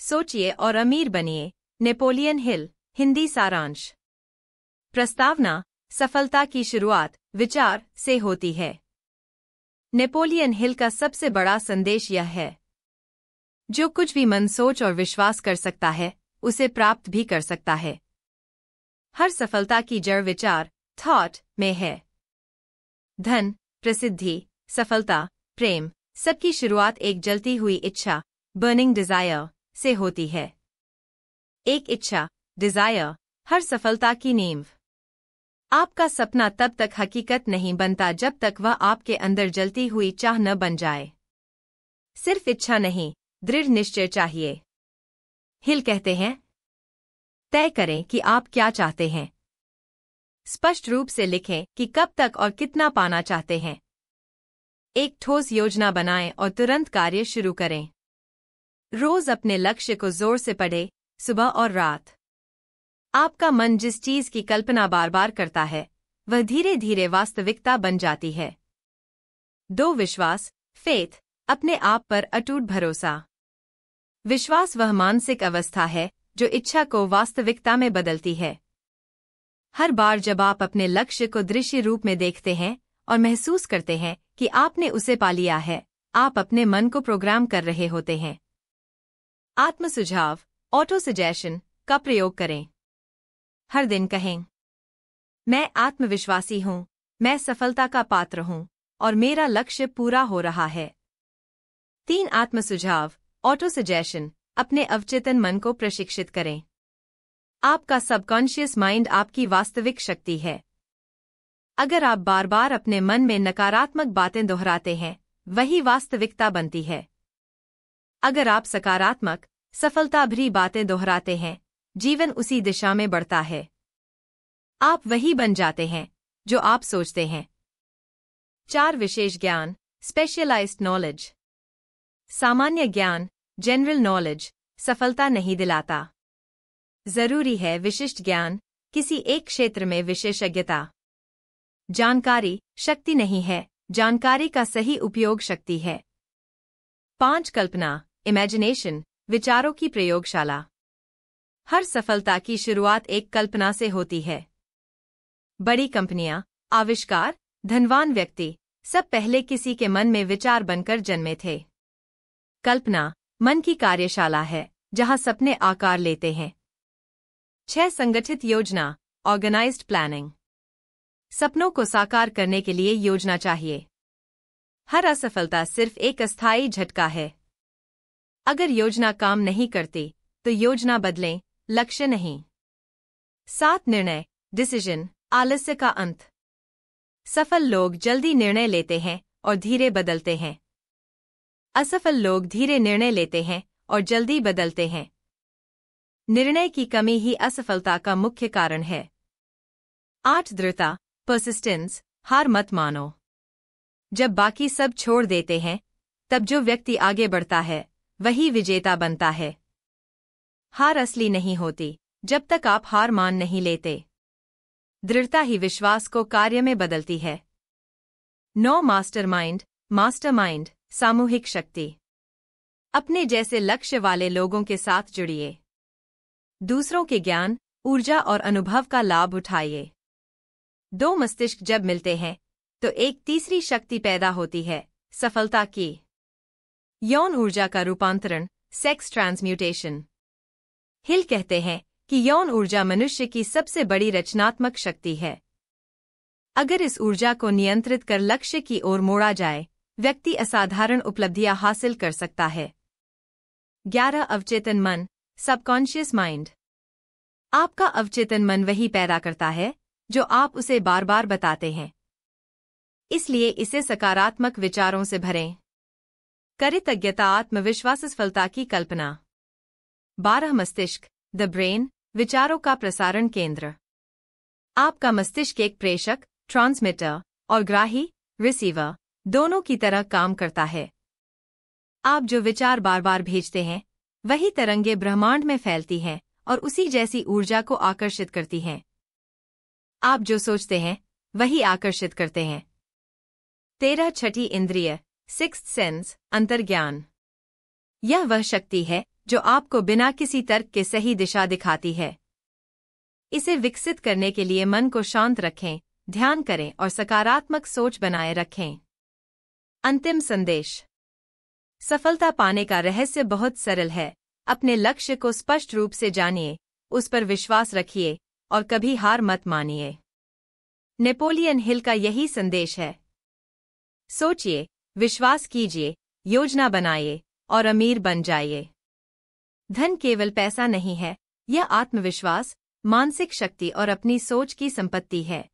सोचिए और अमीर बनिए। Napoleon Hill. हिंदी सारांश। प्रस्तावना: सफलता की शुरुआत विचार से होती है। नेपोलियन हिल का सबसे बड़ा संदेश यह है, जो कुछ भी मन सोच और विश्वास कर सकता है, उसे प्राप्त भी कर सकता है। हर सफलता की जड़ विचार थॉट में है। धन, प्रसिद्धि, सफलता, प्रेम, सबकी शुरुआत एक जलती हुई इच्छा बर्निंग डिजायर से होती है। एक इच्छा डिजायर हर सफलता की नींव। आपका सपना तब तक हकीकत नहीं बनता जब तक वह आपके अंदर जलती हुई चाह न बन जाए। सिर्फ इच्छा नहीं, दृढ़ निश्चय चाहिए। हिल कहते हैं, तय करें कि आप क्या चाहते हैं। स्पष्ट रूप से लिखें कि कब तक और कितना पाना चाहते हैं। एक ठोस योजना बनाएं और तुरंत कार्य शुरू करें। रोज अपने लक्ष्य को जोर से पढ़ें, सुबह और रात। आपका मन जिस चीज की कल्पना बार बार करता है, वह धीरे धीरे वास्तविकता बन जाती है। 2. विश्वास फेथ, अपने आप पर अटूट भरोसा। विश्वास वह मानसिक अवस्था है जो इच्छा को वास्तविकता में बदलती है। हर बार जब आप अपने लक्ष्य को दृश्य रूप में देखते हैं और महसूस करते हैं कि आपने उसे पा लिया है, आप अपने मन को प्रोग्राम कर रहे होते हैं। आत्म सुझाव ऑटो सजेशन का प्रयोग करें। हर दिन कहें, मैं आत्मविश्वासी हूं, मैं सफलता का पात्र हूं और मेरा लक्ष्य पूरा हो रहा है। 3. आत्म सुझाव ऑटो सजेशन, अपने अवचेतन मन को प्रशिक्षित करें। आपका सबकॉन्शियस माइंड आपकी वास्तविक शक्ति है। अगर आप बार बार अपने मन में नकारात्मक बातें दोहराते हैं, वही वास्तविकता बनती है। अगर आप सकारात्मक, सफलता भरी बातें दोहराते हैं, जीवन उसी दिशा में बढ़ता है। आप वही बन जाते हैं जो आप सोचते हैं। 4. विशेष ज्ञान स्पेशलाइज्ड नॉलेज। सामान्य ज्ञान जनरल नॉलेज सफलता नहीं दिलाता। जरूरी है विशिष्ट ज्ञान, किसी एक क्षेत्र में विशेषज्ञता। जानकारी शक्ति नहीं है, जानकारी का सही उपयोग शक्ति है। 5. कल्पना इमेजिनेशन, विचारों की प्रयोगशाला। हर सफलता की शुरुआत एक कल्पना से होती है। बड़ी कंपनियां, आविष्कार, धनवान व्यक्ति, सब पहले किसी के मन में विचार बनकर जन्मे थे। कल्पना मन की कार्यशाला है, जहां सपने आकार लेते हैं। 6. संगठित योजना ऑर्गेनाइज्ड प्लानिंग। सपनों को साकार करने के लिए योजना चाहिए। हर असफलता सिर्फ एक अस्थायी झटका है। अगर योजना काम नहीं करती, तो योजना बदलें, लक्ष्य नहीं। 7. निर्णय डिसीजन आलस्य का अंत। सफल लोग जल्दी निर्णय लेते हैं और धीरे बदलते हैं। असफल लोग धीरे निर्णय लेते हैं और जल्दी बदलते हैं। निर्णय की कमी ही असफलता का मुख्य कारण है। 8. दृढ़ता परसिस्टेंस, हार मत मानो। जब बाकी सब छोड़ देते हैं, तब जो व्यक्ति आगे बढ़ता है, वही विजेता बनता है। हार असली नहीं होती जब तक आप हार मान नहीं लेते। दृढ़ता ही विश्वास को कार्य में बदलती है। 9. मास्टरमाइंड सामूहिक शक्ति। अपने जैसे लक्ष्य वाले लोगों के साथ जुड़िए। दूसरों के ज्ञान, ऊर्जा और अनुभव का लाभ उठाइए। 2 मस्तिष्क जब मिलते हैं, तो एक तीसरी शक्ति पैदा होती है, सफलता की। यौन ऊर्जा का रूपांतरण सेक्स ट्रांसम्यूटेशन। हिल कहते हैं कि यौन ऊर्जा मनुष्य की सबसे बड़ी रचनात्मक शक्ति है। अगर इस ऊर्जा को नियंत्रित कर लक्ष्य की ओर मोड़ा जाए, व्यक्ति असाधारण उपलब्धियां हासिल कर सकता है। 11. अवचेतन मन सबकॉन्शियस माइंड। आपका अवचेतन मन वही पैदा करता है जो आप उसे बार बार बताते हैं। इसलिए इसे सकारात्मक विचारों से भरें। कृतज्ञता आत्मविश्वास सफलता की कल्पना। 12. मस्तिष्क द ब्रेन विचारों का प्रसारण केंद्र। आपका मस्तिष्क एक प्रेषक ट्रांसमीटर और ग्राही रिसीवर दोनों की तरह काम करता है। आप जो विचार बार बार भेजते हैं, वही तरंगे ब्रह्मांड में फैलती हैं और उसी जैसी ऊर्जा को आकर्षित करती हैं। आप जो सोचते हैं, वही आकर्षित करते हैं। 13. छठी इंद्रिय सिक्स्थ सेंस अंतर्ज्ञान। यह वह शक्ति है जो आपको बिना किसी तर्क के सही दिशा दिखाती है। इसे विकसित करने के लिए मन को शांत रखें, ध्यान करें और सकारात्मक सोच बनाए रखें। अंतिम संदेश। सफलता पाने का रहस्य बहुत सरल है। अपने लक्ष्य को स्पष्ट रूप से जानिए, उस पर विश्वास रखिए और कभी हार मत मानिए। नेपोलियन हिल का यही संदेश है। सोचिए, विश्वास कीजिए, योजना बनाइए और अमीर बन जाइए। धन केवल पैसा नहीं है, यह आत्मविश्वास, मानसिक शक्ति और अपनी सोच की संपत्ति है।